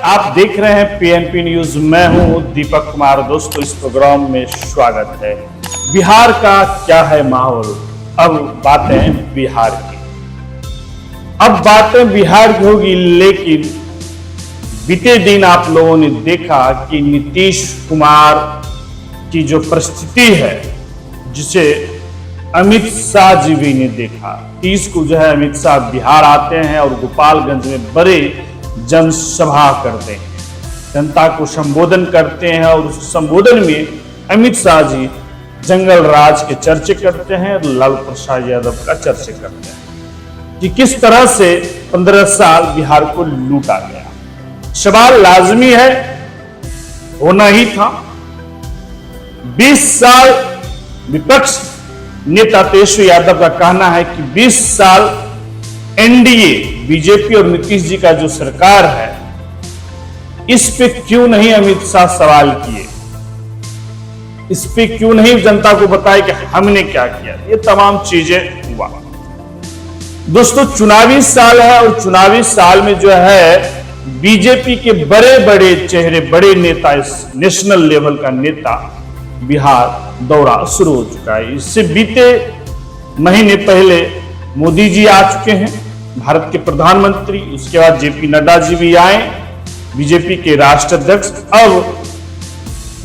आप देख रहे हैं पीएनपी न्यूज। मैं हूं दीपक कुमार। दोस्तों, इस प्रोग्राम में स्वागत है। बिहार का क्या है माहौल, अब बातें बिहार की। अब बातें बिहार की होगी, लेकिन बीते दिन आप लोगों ने देखा कि नीतीश कुमार की जो परिस्थिति है, जिसे अमित शाह जी भी ने देखा। 30 को जो है अमित शाह बिहार आते हैं और गोपालगंज में बड़े जनसभा करते हैं, जनता को संबोधन करते हैं। और उस संबोधन में अमित शाह जी जंगल राज के चर्चे करते हैं और लालू प्रसाद यादव का चर्चे करते हैं कि किस तरह से 15 साल बिहार को लूटा गया। सवाल लाजमी है, होना ही था। 20 साल विपक्ष नेता तेजस्वी यादव का कहना है कि 20 साल एनडीए बीजेपी और नीतीश जी का जो सरकार है, इस पे क्यों नहीं अमित शाह सवाल किए, इस पे क्यों नहीं जनता को बताया कि हमने क्या किया। ये तमाम चीजें हुआ। दोस्तों, चुनावी साल है और चुनावी साल में जो है बीजेपी के बड़े बड़े चेहरे, बड़े नेता, इस नेशनल लेवल का नेता बिहार दौरा शुरू हो चुका है। इससे बीते महीने पहले मोदी जी आ चुके हैं, भारत के प्रधानमंत्री। उसके बाद जेपी नड्डा जी भी आए, बीजेपी के राष्ट्रीय अध्यक्ष। अब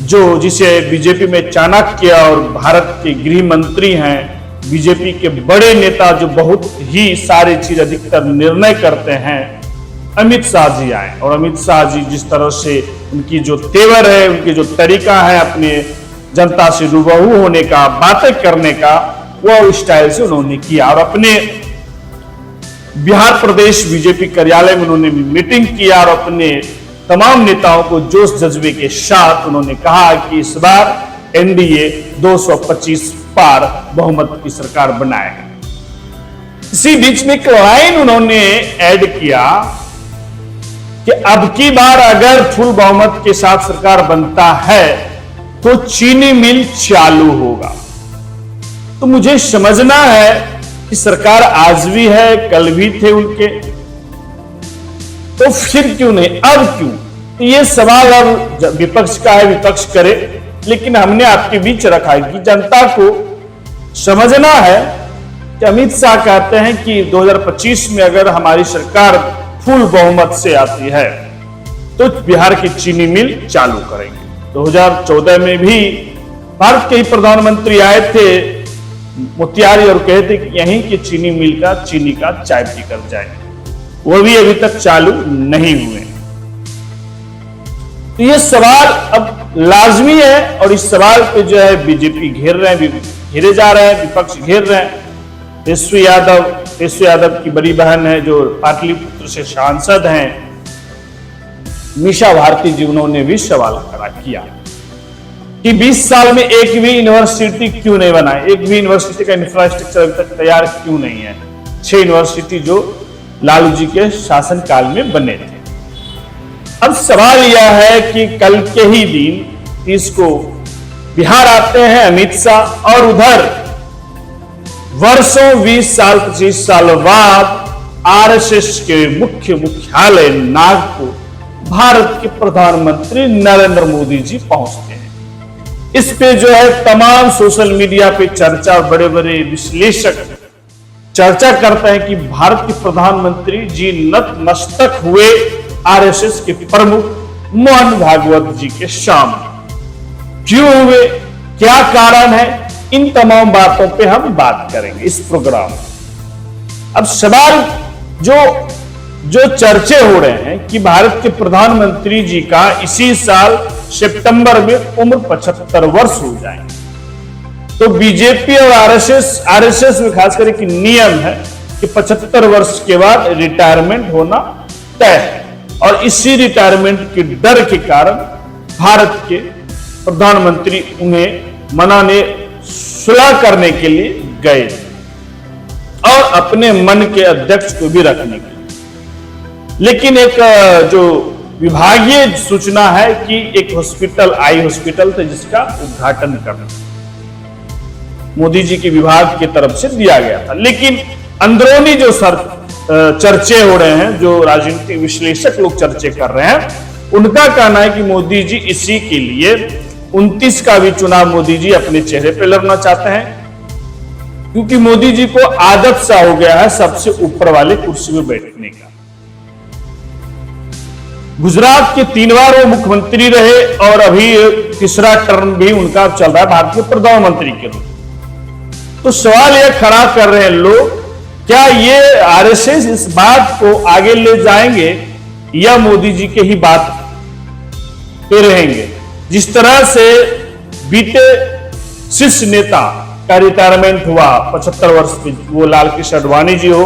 जो जिसे बीजेपी में चाणक्य और भारत के गृह मंत्री हैं, बीजेपी के बड़े नेता जो बहुत ही सारी चीज अधिकतर निर्णय करते हैं, अमित शाह जी आए। और अमित शाह जी जिस तरह से उनकी जो तेवर है, उनके जो तरीका है अपने जनता से रूबरू होने का, बातें करने का, वह स्टाइल से उन्होंने किया। और अपने बिहार प्रदेश बीजेपी कार्यालय में उन्होंने मीटिंग किया और अपने तमाम नेताओं को जोश जज्बे के साथ उन्होंने कहा कि इस बार एनडीए 225 पार बहुमत की सरकार बनाएगा। इसी बीच में एक लाइन उन्होंने ऐड किया कि अब की बार अगर फुल बहुमत के साथ सरकार बनता है तो चीनी मिल चालू होगा। तो मुझे समझना है कि सरकार आज भी है, कल भी थे उनके, तो फिर क्यों नहीं, अब क्यों? तो ये सवाल अब विपक्ष का है, विपक्ष करे। लेकिन हमने आपके बीच रखा है कि जनता को समझना है कि अमित शाह कहते हैं कि 2025 में अगर हमारी सरकार फुल बहुमत से आती है तो बिहार की चीनी मिल चालू करेंगे। 2014 में भी भारत के ही प्रधानमंत्री आए थे मोतिहारी और कहते कि यहीं की चीनी मिल का चीनी का चाय पीकर जाए, वो भी अभी तक चालू नहीं हुए। तो ये सवाल अब लाजमी है और इस सवाल पे जो है बीजेपी घेरे जा रहे हैं, विपक्ष घेर रहे हैं। तेजस्वी यादव की बड़ी बहन है जो पाटलिपुत्र से सांसद हैं, मीसा भारती जी, उन्होंने भी सवाल खड़ा किया कि 20 साल में एक भी यूनिवर्सिटी क्यों नहीं बना, एक भी यूनिवर्सिटी का इंफ्रास्ट्रक्चर अभी तक तैयार क्यों नहीं है। 6 यूनिवर्सिटी जो लालू जी के शासनकाल में बने थे। अब सवाल यह है कि कल के ही दिन 30 को बिहार आते हैं अमित शाह, और उधर वर्षों 20 साल 25 साल बाद आरएसएस के मुख्यालय नागपुर भारत के प्रधानमंत्री नरेंद्र मोदी जी पहुंचते हैं। इस पे जो है तमाम सोशल मीडिया पे चर्चा, बड़े बड़े विश्लेषक चर्चा करते हैं कि भारत के प्रधानमंत्री जी नतमस्तक हुए आरएसएस के प्रमुख मोहन भागवत जी के सामने। क्यों हुए, क्या कारण है, इन तमाम बातों पे हम बात करेंगे इस प्रोग्राम में। अब सवाल जो चर्चे हो रहे हैं कि भारत के प्रधानमंत्री जी का इसी साल सितंबर में उम्र 75 वर्ष हो जाएंगे। तो बीजेपी और आरएसएस में खास करके नियम है कि 75 वर्ष के बाद रिटायरमेंट होना तय है। और इसी रिटायरमेंट के डर के कारण भारत के प्रधानमंत्री उन्हें मनाने, सुलह करने के लिए गए और अपने मन के अध्यक्ष को भी रखने के लिए। लेकिन एक जो विभागीय सूचना है कि एक हॉस्पिटल, आई हॉस्पिटल था, जिसका उद्घाटन करना मोदी जी के विभाग की तरफ से दिया गया था। लेकिन अंदरूनी जो चर्चे हो रहे हैं, जो राजनीतिक विश्लेषक लोग चर्चे कर रहे हैं, उनका कहना है कि मोदी जी इसी के लिए 29 का भी चुनाव मोदी जी अपने चेहरे पे लड़ना चाहते हैं, क्योंकि मोदी जी को आदत सा हो गया है सबसे ऊपर वाले कुर्सी में बैठने का। गुजरात के 3 बार वो मुख्यमंत्री रहे और अभी तीसरा टर्म भी उनका चल रहा है भारतीय प्रधानमंत्री के रूप। तो सवाल यह खड़ा कर रहे हैं लोग, क्या ये आरएसएस इस बात को आगे ले जाएंगे या मोदी जी के ही बात पे रहेंगे? जिस तरह से बीते शीर्ष नेता का रिटायरमेंट हुआ 75 वर्ष पे, वो लाल कृष्ण आडवाणी जी हो,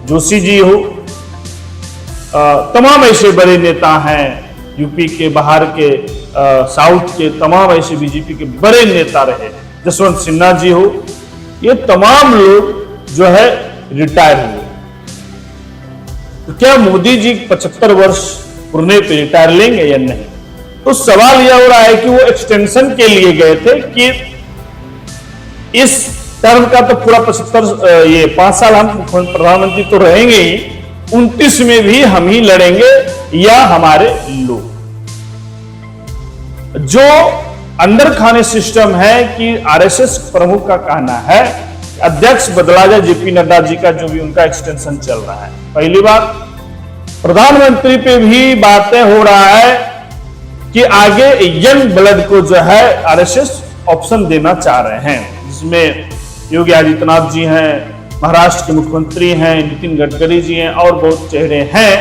जोशी जी हो, तमाम ऐसे बड़े नेता हैं यूपी के, बाहर के, साउथ के तमाम ऐसे बीजेपी के बड़े नेता रहे, जसवंत सिन्हा जी हो, ये तमाम लोग जो है रिटायर हुए। तो क्या मोदी जी 75 वर्ष पुरने पे रिटायर लेंगे या नहीं? तो सवाल यह हो रहा है कि वो एक्सटेंशन के लिए गए थे कि इस टर्म का तो पूरा 5 साल हम प्रधानमंत्री तो रहेंगे ही, 29 में भी हम ही लड़ेंगे या हमारे लोग। जो अंदर खाने सिस्टम है कि आरएसएस प्रमुख का कहना है अध्यक्ष बदला जाए, जेपी नड्डा जी का जो भी उनका एक्सटेंशन चल रहा है। पहली बात, प्रधानमंत्री पे भी बातें हो रहा है कि आगे यंग ब्लड को जो है आरएसएस ऑप्शन देना चाह रहे हैं, जिसमें योगी आदित्यनाथ जी हैं, महाराष्ट्र के मुख्यमंत्री हैं, नितिन गडकरी जी हैं और बहुत चेहरे हैं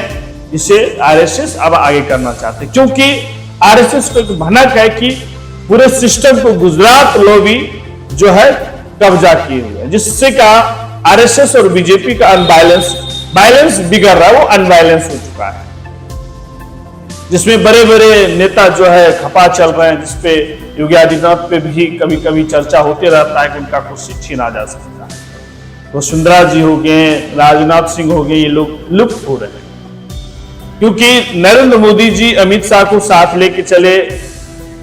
जिसे आरएसएस अब आगे करना चाहते हैं। क्योंकि आरएसएस को एक भनक है कि पूरे सिस्टम को गुजरात लॉबी जो है कब्जा किए हुए है, जिससे का आरएसएस और बीजेपी का बैलेंस बिगड़ रहा है, वो अनबैलेंस हो चुका है, जिसमें बड़े बड़े नेता जो है खपा चल रहे हैं, जिसपे योगी आदित्यनाथ पे भी कभी कभी चर्चा होते रहता है कि उनका कुछ छीना जा सकता है। वसुंधरा जी हो गए, राजनाथ सिंह हो गए, ये लोग लुप्त हो रहे हैं क्योंकि नरेंद्र मोदी जी अमित शाह को साथ लेके चले।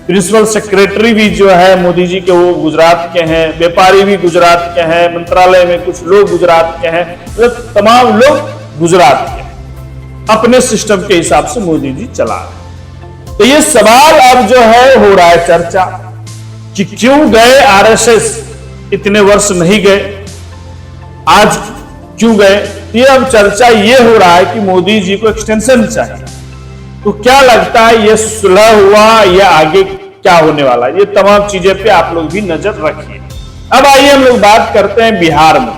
प्रिंसिपल सेक्रेटरी भी जो है मोदी जी के वो गुजरात के हैं, व्यापारी भी गुजरात के हैं, मंत्रालय में कुछ लोग गुजरात के हैं, मतलब तमाम लोग गुजरात के हैं। अपने सिस्टम के हिसाब से मोदी जी चला रहे। तो ये सवाल अब जो है हो रहा है चर्चा कि क्यों गए आरएसएस, इतने वर्ष नहीं गए, आज क्यों गए? ये अब चर्चा ये हो रहा है कि मोदी जी को एक्सटेंशन चाहिए। तो क्या लगता है ये सुलह हुआ या आगे क्या होने वाला है? ये तमाम चीजें पे आप लोग भी नजर रखिए। अब आइए हम लोग बात करते हैं बिहार में।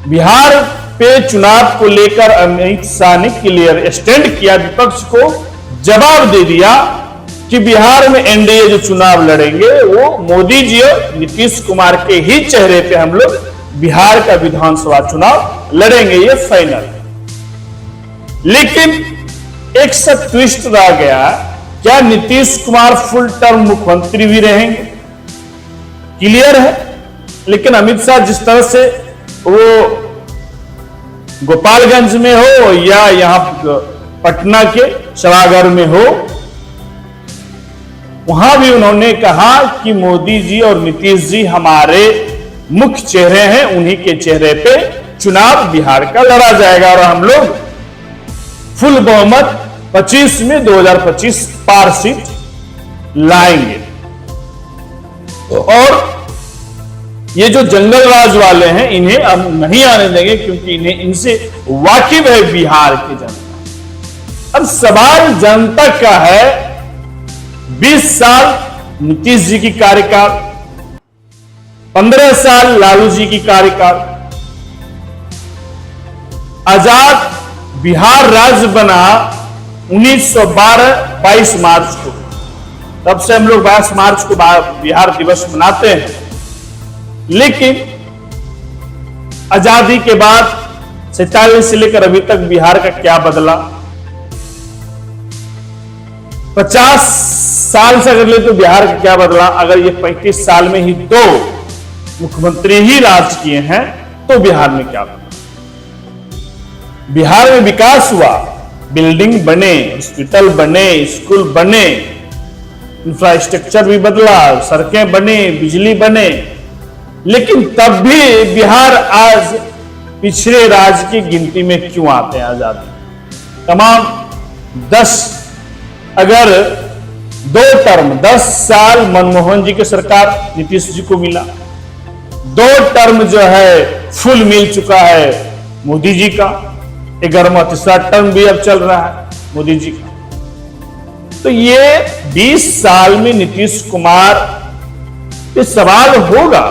बिहार पे चुनाव को लेकर अमित शाह ने क्लियर स्टैंड किया, विपक्ष को जवाब दे दिया कि बिहार में एनडीए जो चुनाव लड़ेंगे वो मोदी जी और नीतीश कुमार के ही चेहरे पे हम लोग बिहार का विधानसभा चुनाव लड़ेंगे, ये फाइनल। लेकिन एक सब ट्विस्ट रह गया, क्या नीतीश कुमार फुल टर्म मुख्यमंत्री भी रहेंगे? क्लियर है, लेकिन अमित शाह जिस तरह से वो गोपालगंज में हो या यहां पटना के सभागार में हो, वहां भी उन्होंने कहा कि मोदी जी और नीतीश जी हमारे मुख्य चेहरे हैं, उन्हीं के चेहरे पे चुनाव बिहार का लड़ा जाएगा और हम लोग फुल बहुमत 25 में 2025 पार सीट लाएंगे। और ये जो जंगल राज वाले हैं इन्हें अब नहीं आने देंगे, क्योंकि इन्हें इनसे वाकिफ है बिहार की जनता। अब सवाल जनता का है, 20 साल नीतीश जी की कार्यकाल, 15 साल लालू जी की कार्यकाल, आजाद बिहार राज्य बना 1912-22 मार्च को, तब से हम लोग 22 मार्च को बिहार दिवस मनाते हैं। लेकिन आजादी के बाद 47 से लेकर अभी तक बिहार का क्या बदला? 50 साल से अगर ले तो बिहार का क्या बदला? अगर ये 35 साल में ही 2 मुख्यमंत्री ही राज किए हैं तो बिहार में क्या बदला? बिहार में विकास हुआ, बिल्डिंग बने, हॉस्पिटल बने, स्कूल बने, इंफ्रास्ट्रक्चर भी बदला, सड़कें बने, बिजली बने, लेकिन तब भी बिहार आज पिछड़े राज्य की गिनती में क्यों आते हैं? आजादी तमाम 10 अगर 2 टर्म 10 साल मनमोहन जी की सरकार नीतीश जी को मिला, 2 टर्म जो है फुल मिल चुका है मोदी जी का, 11वां तीसरा टर्म भी अब चल रहा है मोदी जी का। तो ये 20 साल में नीतीश कुमार पे सवाल होगा।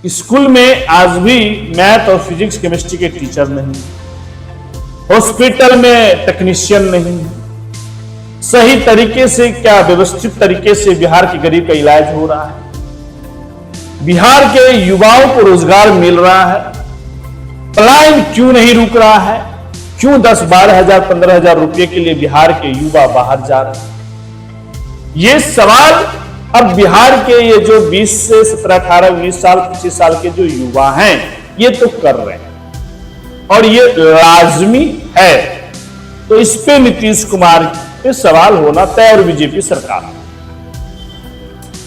स्कूल में आज भी मैथ और फिजिक्स केमिस्ट्री के टीचर नहीं, हॉस्पिटल में टेक्नीशियन नहीं, सही तरीके से क्या व्यवस्थित तरीके से बिहार के गरीब का इलाज हो रहा है, बिहार के युवाओं को रोजगार मिल रहा है, पलायन क्यों नहीं रुक रहा है, क्यों 10-12 हजार 15 हजार रुपए के लिए बिहार के युवा बाहर जा रहे हैं। ये सवाल अब बिहार के ये जो 20 से 17, 18, 19 साल 25 साल के जो युवा हैं ये तो कर रहे हैं और ये लाजमी है। तो इस पे नीतीश कुमार पे सवाल होना तय और बीजेपी सरकार।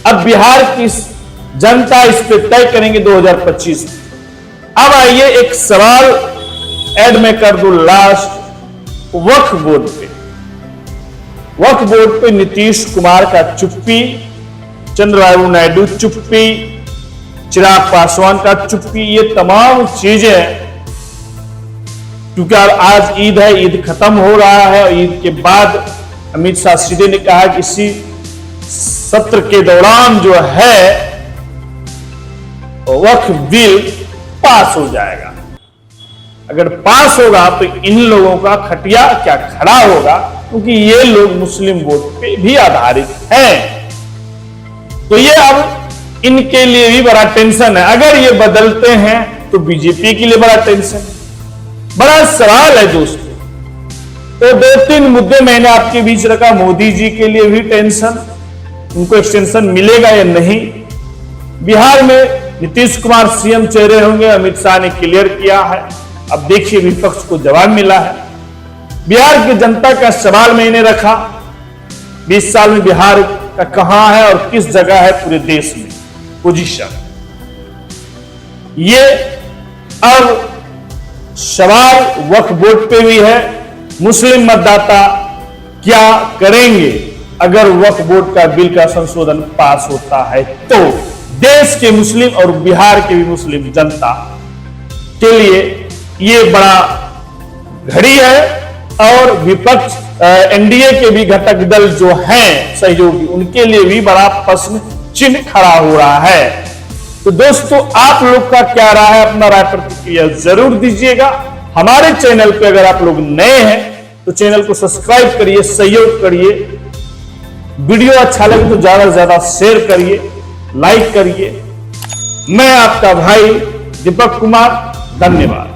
अब बिहार की जनता इस पे तय करेंगे 2025 में। अब आइए एक सवाल ऐड में कर दूं लास्ट, वक्फ बोर्ड पे। वक्फ बोर्ड पे नीतीश कुमार का चुप्पी, चंद्रबाबू नायडू चुप्पी, चिराग पासवान का चुप्पी, ये तमाम चीजें, क्योंकि आज ईद है, ईद खत्म हो रहा है, ईद के बाद अमित शाह सीधे ने कहा कि इसी सत्र के दौरान जो है वक्फ बिल पास हो जाएगा। अगर पास होगा तो इन लोगों का खटिया क्या खड़ा होगा, क्योंकि ये लोग मुस्लिम वोट पे भी आधारित हैं। तो ये अब इनके लिए भी बड़ा टेंशन है। अगर ये बदलते हैं तो बीजेपी के लिए बड़ा टेंशन है, बड़ा सवाल है दोस्तों। तो 2-3 मुद्दे मैंने आपके बीच रखा। मोदी जी के लिए भी टेंशन, उनको एक्सटेंशन मिलेगा या नहीं। बिहार में नीतीश कुमार सीएम चेहरे होंगे, अमित शाह ने क्लियर किया है। अब देखिए विपक्ष को जवाब मिला है। बिहार की जनता का सवाल मैंने रखा, 20 साल में बिहार का कहां है और किस जगह है पूरे देश में पोजीशन। ये अब सवाल वक्फ बोर्ड पे भी है। मुस्लिम मतदाता क्या करेंगे अगर वक्फ बोर्ड का बिल का संशोधन पास होता है? तो देश के मुस्लिम और बिहार के भी मुस्लिम जनता के लिए ये बड़ा घड़ी है। और विपक्ष एनडीए के भी घटक दल जो हैं सहयोगी, उनके लिए भी बड़ा प्रश्न चिन्ह खड़ा हो रहा है। तो दोस्तों आप लोग का क्या राय है, अपना राय प्रतिक्रिया जरूर दीजिएगा। हमारे चैनल पे अगर आप लोग नए हैं तो चैनल को सब्सक्राइब करिए, सहयोग करिए। वीडियो अच्छा लगे तो ज्यादा से ज्यादा शेयर करिए, लाइक करिए। मैं आपका भाई दीपक कुमार, धन्यवाद।